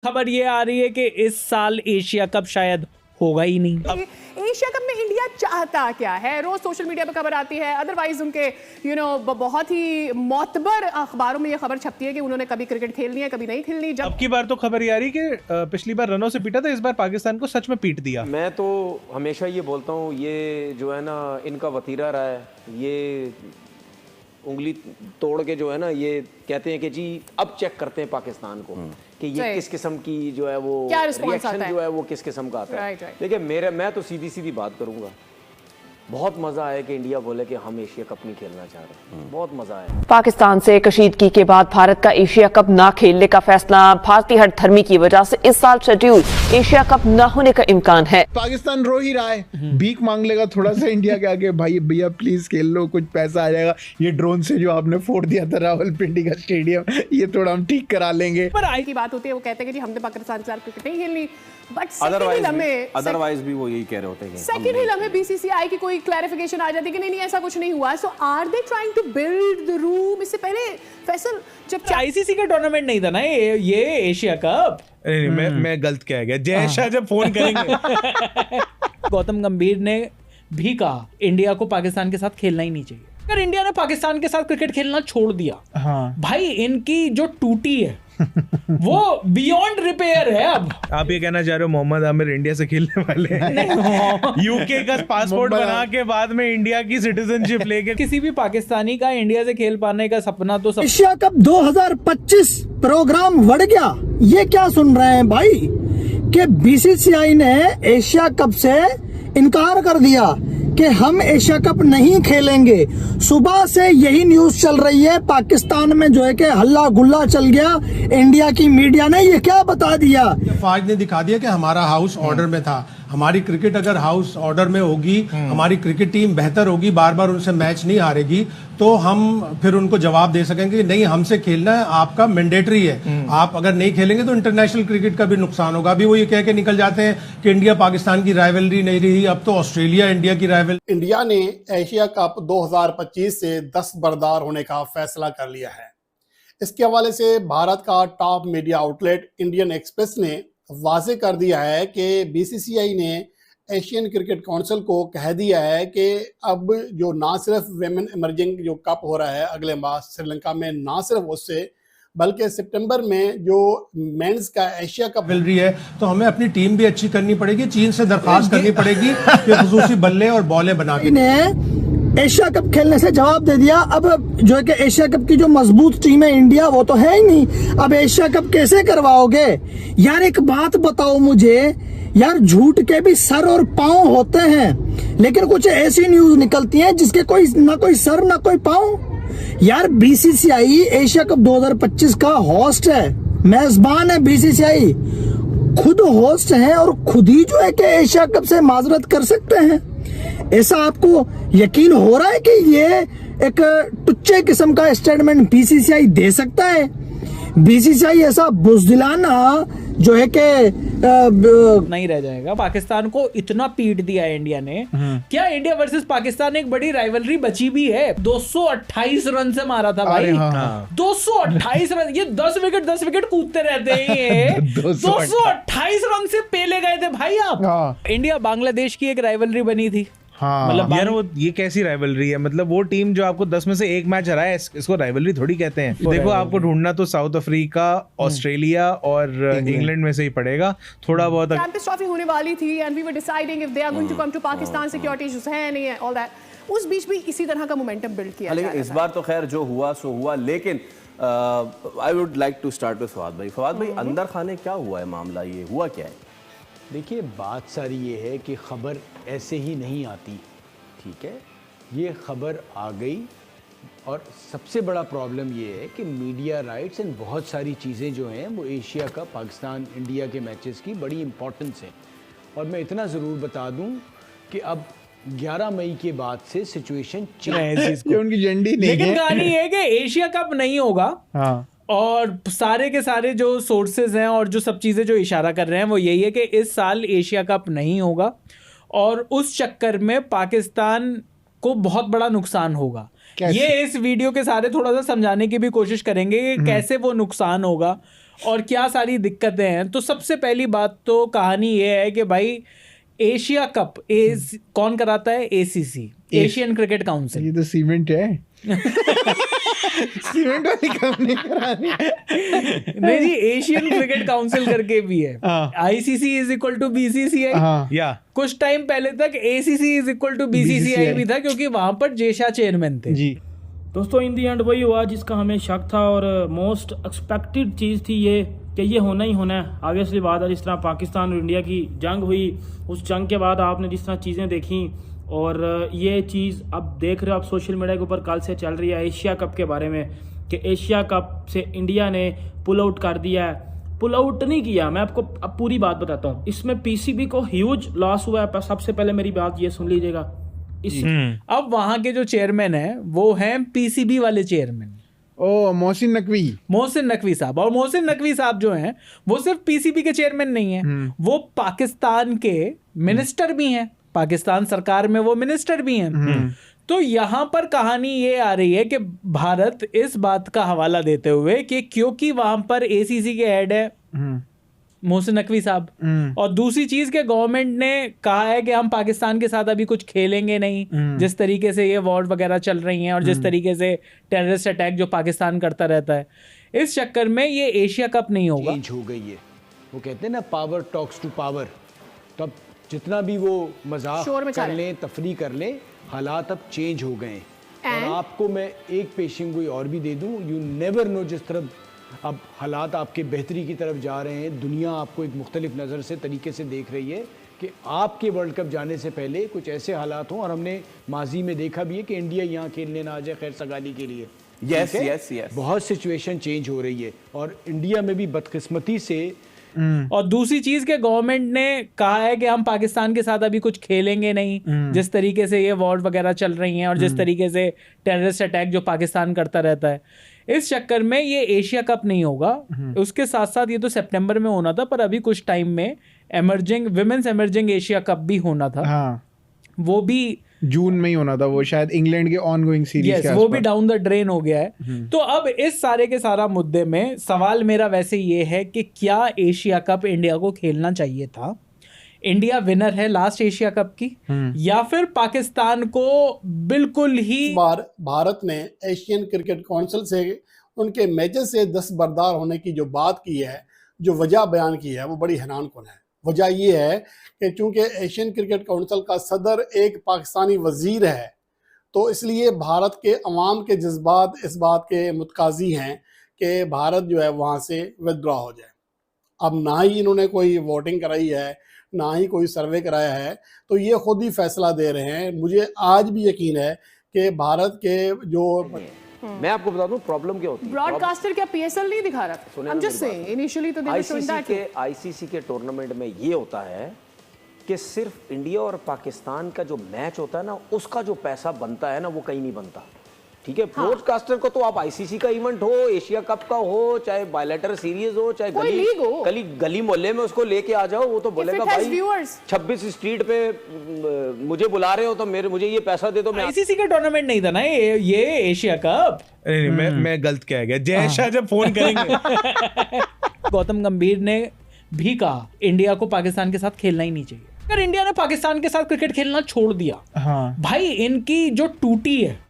खबर ये आ रही है कि इस साल एशिया कप शायद होगा ही नहीं। एशिया कप में इंडिया चाहता क्या है? रोज सोशल मीडिया पर खबर आती है, अदरवाइज उनके बहुत ही मोतबर अखबारों में ये खबर छपती है कि उन्होंने कभी क्रिकेट खेलनी है कभी नहीं खेलनी। जब अब की बार तो खबर ये आ रही कि पिछली बार रनों से पीटा था, इस बार पाकिस्तान को सच में पीट दिया। मैं तो हमेशा ये बोलता हूँ, ये जो है ना इनका वतीरा रहा है, ये उंगली तोड़ के जो है ना ये कहते हैं कि जी अब चेक करते हैं पाकिस्तान को कि ये किस किस्म की जो है वो रिएक्शन जो है वो किस किस्म का आता है। देखिए मैं तो सीधी सीधी बात करूंगा, बहुत मजा आया कि इंडिया बोले कि हम एशिया कप नहीं खेलना चाह रहे। बहुत मजा आया। पाकिस्तान से कशीदगी के बाद भारत का एशिया कप ना खेलने का फैसला भारतीय हठधर्मी की वजह से इस साल शेड्यूल एशिया कप न होने का इम्कान है। पाकिस्तान रो ही रहा है, भीख मांग लेगा थोड़ा सा इंडिया के आगे, भाई भैया प्लीज खेल लो, कुछ पैसा आ जाएगा, ये ड्रोन से जो आपने फोड़ दिया था रावलपिंडी का स्टेडियम, ये थोड़ा हम ठीक करा लेंगे। पर आई की बात होती है, वो कहते हैं कि जी हमने पाकिस्तान के साथ क्रिकेट नहीं खेलनी, बट अदरवाइज भी वो यही कह रहे होते हैं। सेकंड ही लम्हे बीसीसीआई की कोई क्लैरिफिकेशन आ जाती है कि नहीं ऐसा कुछ नहीं हुआ। So are they trying to build the room? इससे पहले फैसल जब आईसीसी का टूर्नामेंट नहीं था ना ये एशिया कप। नहीं, मैं गलत कह गया। जय शाह जब फोन करेंगे। गौतम गंभीर ने भी कहा इंडिया को पाकिस्तान के साथ खेलना ही नहीं चाहिए। अगर इंडिया ने पाकिस्तान के साथ क्रिकेट खेलना छोड़ दिया, हाँ। भाई इनकी जो टूटी है वो बियॉन्ड रिपेयर है। अब आप ये कहना चाह रहे हो मोहम्मद आमिर इंडिया से खेलने वाले हैं? यूके का पासपोर्ट बना के बाद में इंडिया की सिटीजनशिप लेके किसी भी पाकिस्तानी का इंडिया से खेल पाने का सपना तो एशिया कप 2025 प्रोग्राम बढ़ गया। ये क्या सुन रहे हैं भाई कि बीसीसीआई ने एशिया कप से इनकार कर दिया कि हम एशिया कप नहीं खेलेंगे। सुबह से यही न्यूज चल रही है, पाकिस्तान में जो है कि हल्ला गुल्ला चल गया। इंडिया की मीडिया ने ये क्या बता दिया? फाज ने दिखा दिया कि हमारा हाउस ऑर्डर में था। हमारी क्रिकेट अगर हाउस ऑर्डर में होगी, हमारी क्रिकेट टीम बेहतर होगी, बार बार उनसे मैच नहीं हारेगी, तो हम फिर उनको जवाब दे सकेंगे कि नहीं हमसे खेलना है, आपका मैंडेटरी है, आप अगर नहीं खेलेंगे तो इंटरनेशनल क्रिकेट का भी नुकसान होगा। अभी वो ये कह के निकल जाते हैं कि इंडिया पाकिस्तान की राइवलरी नहीं रही, अब तो ऑस्ट्रेलिया इंडिया की राइवल। इंडिया ने एशिया कप 2025 से दस्तबरदार होने का फैसला कर लिया है। इसके हवाले से भारत का top media outlet Indian express ने वाज़ेह कर दिया है कि बीसीसीआई ने एशियन क्रिकेट काउंसिल को कह दिया है कि अब जो ना सिर्फ वेमेन इमर्जिंग जो कप हो रहा है अगले माह श्रीलंका में, ना सिर्फ उससे बल्कि सितंबर में जो मेंस का एशिया कप मिल रही है, तो हमें अपनी टीम भी अच्छी करनी पड़ेगी। चीन से दरख्वास्त करनी पड़ेगी कि खुसूसी बल्ले और बॉलें बना के एशिया कप खेलने से जवाब दे दिया। अब जो है कि एशिया कप की जो मजबूत टीम है इंडिया, वो तो है ही नहीं। अब एशिया कप कैसे करवाओगे यार? एक बात बताओ मुझे यार, झूठ के भी सर और पांव होते हैं, लेकिन कुछ ऐसी न्यूज निकलती हैं जिसके कोई ना कोई सर ना कोई पांव। यार बीसीसीआई एशिया कप 2025 का होस्ट है, मेजबान है। बीसीसीआई खुद होस्ट है और खुद ही जो है कि एशिया कप से माजरत कर सकते हैं। ऐसा आपको यकीन हो रहा है कि ये एक टुच्चे किस्म का स्टेटमेंट बीसीसीआई दे सकता है? बीसीसीआई ऐसा बुज़दिलाना जो है कि नहीं रह जाएगा। पाकिस्तान को इतना पीट दिया है इंडिया ने, क्या इंडिया वर्सेस पाकिस्तान एक बड़ी राइवलरी बची भी है? 228 रन से मारा था भाई। 228 रन, ये 10 विकेट कूदते रहते हैं ये। 228 रन से पेले गए थे भाई आप। इंडिया बांग्लादेश की एक राइवलरी बनी थी। हाँ, मतलब यार वो ये कैसी राइवलरी है? मतलब वो टीम जो आपको 10 में से एक मैच हराए, इसको राइवलरी थोड़ी कहते हैं। देखो आपको ढूंढना तो साउथ अफ्रीका, ऑस्ट्रेलिया और इंग्लैंड में से ही पड़ेगा। थोड़ा बहुत चैंपियंस ट्रॉफी होने वाली थी and we were deciding if they are going to come to Pakistan, security issues है नहीं है, ऑल दैट। उस बीच भी इसी तरह का मोमेंटम बिल्ड किया। लेकिन इस बार तो खैर जो हुआ सो हुआ। लेकिन I would like to start with Fawad भाई। फवाद भाई, अंदर खाने क्या हुआ है मामला? ये हुआ क्या है? देखिए, बात सारी ये है कि खबर ऐसे ही नहीं आती, ठीक है? ये खबर आ गई और सबसे बड़ा प्रॉब्लम ये है कि मीडिया राइट्स एंड बहुत सारी चीज़ें जो हैं वो एशिया का पाकिस्तान इंडिया के मैचेस की बड़ी इंपॉर्टेंस है। और मैं इतना ज़रूर बता दूं कि अब 11 मई के बाद से सिचुएशन चेंज उनकी झंडी नहीं है। लेकिन कहानी ये है कि एशिया कप नहीं होगा। हाँ। और सारे के सारे जो सोर्सेज हैं और जो सब चीज़ें जो इशारा कर रहे हैं वो यही है कि इस साल एशिया कप नहीं होगा और उस चक्कर में पाकिस्तान को बहुत बड़ा नुकसान होगा। ये इस वीडियो के सारे थोड़ा सा समझाने की भी कोशिश करेंगे कि कैसे वो नुकसान होगा और क्या सारी दिक्कतें हैं। तो सबसे पहली बात तो कहानी ये है कि भाई एशिया कप कौन कराता है? ACC, Asian cricket council. ये तो सीमेंट है। सीमेंट वाली कंपनी करानी। नहीं जी, एशियन क्रिकेट काउंसिल करके भी है। ICC is equal to BCCI। या कुछ टाइम पहले तक ACC is equal to BCCI भी था, क्योंकि वहां पर जेशा चेयरमैन थे जी। दोस्तों इन दी एंड वही हुआ जिसका हमें शक था और मोस्ट एक्सपेक्टेड चीज़ थी ये कि ये होना ही होना है। ऑब्वियसली बात है, जिस तरह पाकिस्तान और इंडिया की जंग हुई, उस जंग के बाद आपने जिस तरह चीज़ें देखी और ये चीज़ अब देख रहे हो आप सोशल मीडिया के ऊपर कल से चल रही है एशिया कप के बारे में कि एशिया कप से इंडिया ने पुल आउट कर दिया है। पुल आउट नहीं किया, मैं आपको अब पूरी बात बताता हूँ। इसमें PCB को ह्यूज लॉस हुआ है। सबसे पहले मेरी बात ये सुन लीजिएगा। अब वहां के जो चेयरमैन है वो हैं PCB वाले चेयरमैन, ओ मोहसिन नकवी साहब। और मोहसिन नकवी साहब जो हैं वो सिर्फ PCB के चेयरमैन नहीं है, वो पाकिस्तान के मिनिस्टर भी हैं, पाकिस्तान सरकार में वो मिनिस्टर भी हैं। तो यहाँ पर कहानी ये आ रही है कि भारत इस बात का हवाला देते हुए कि क्योंकि वहां पर ACC के हेड है मोहसिन नकवी साहब, और दूसरी चीज के गवर्नमेंट ने कहा है कि हम पाकिस्तान के साथ अभी कुछ खेलेंगे नहीं, जिस तरीके से ये वॉर वगैरह चल रही हैं और जिस तरीके से टेररिस्ट अटैक जो पाकिस्तान करता रहता है, इस चक्कर में ये एशिया कप नहीं होगा। चेंज हो गई है, वो कहते हैं ना पावर टॉक्स टू पावर। तब जितना भी वो मजाक कर लें, तफरी कर लें, हालात अब चेंज हो गए। और आपको मैं एक पेशिंगोई और भी दे दूं, यू नेवर नो, जिस तरह अब हालात आपके बेहतरी की तरफ जा रहे हैं, दुनिया आपको एक मुख्तलिफ नज़र से तरीके से देख रही है कि आपके वर्ल्ड कप जाने से पहले कुछ ऐसे हालात हों। और हमने माजी में देखा भी है कि इंडिया यहाँ खेलने ना आ जाए खैर सगाली के लिए। यस। बहुत सिचुएशन चेंज हो रही है और इंडिया में भी बदकिस्मती से। और दूसरी चीज के गवर्नमेंट ने कहा है कि हम पाकिस्तान के साथ अभी कुछ खेलेंगे नहीं, जिस तरीके से ये वॉर वगैरह चल रही हैं और जिस तरीके से टेररिस्ट अटैक जो पाकिस्तान करता रहता है, इस चक्कर में ये एशिया कप नहीं होगा। उसके साथ साथ ये तो सितंबर में होना था, पर अभी कुछ टाइम में विमेंस एमर्जिंग एशिया कप भी होना था। वो भी जून में ही होना था, वो शायद इंग्लैंड के ऑनगोइंग सीरीज वो भी डाउन द ड्रेन हो गया है। तो अब इस सारे के सारा मुद्दे में सवाल मेरा वैसे ये है कि क्या एशिया कप इंडिया को खेलना चाहिए था? इंडिया विनर है लास्ट एशिया कप की, या फिर पाकिस्तान को बिल्कुल ही भारत ने एशियन क्रिकेट काउंसिल से उनके मैचेस से दस्तबरदार होने की जो बात की है, जो वजह बयान की है, वो बड़ी हैरान कुन है। वजह ये है कि चूंकि एशियन क्रिकेट काउंसिल का सदर एक पाकिस्तानी वजीर है, तो इसलिए भारत के अवाम के जज्बात इस बात के मुतकाजी हैं कि भारत जो है वहाँ से विदड्रॉ हो जाए। अब ना ही इन्होंने कोई वोटिंग कराई है, ना ही कोई सर्वे कराया है, तो ये खुद ही फैसला दे रहे हैं। मुझे आज भी यकीन है कि भारत के जो मैं आपको बता दूं प्रॉब्लम क्या होती है। ब्रॉडकास्टर क्या PSL नहीं दिखा रहा? I'm just saying, initially तो ICC के टूर्नामेंट में ये होता है कि सिर्फ इंडिया और पाकिस्तान का जो मैच होता है ना, उसका जो पैसा बनता है ना, वो कहीं नहीं बनता। ठीक है, ब्रॉडकास्टर को तो आप ICC का इवेंट हो, एशिया कप का हो, चाहे बायलैटरल सीरीज हो, चाहे गली मोहल्ले में उसको लेके आ जाओ, वो तो बोलेगा भाई 26 स्ट्रीट पे मुझे बुला रहे हो तो मुझे ये पैसा दे दो। ICC का टूर्नामेंट नहीं था ना ये एशिया कप। मैं गलत कह गया। जय शाह जब फोन करेंगे। गौतम गंभीर ने भी कहा इंडिया को पाकिस्तान के साथ खेलना ही नहीं चाहिए। अगर इंडिया ने पाकिस्तान के साथ क्रिकेट खेलना छोड़ दिया, भाई इनकी जो टूटी है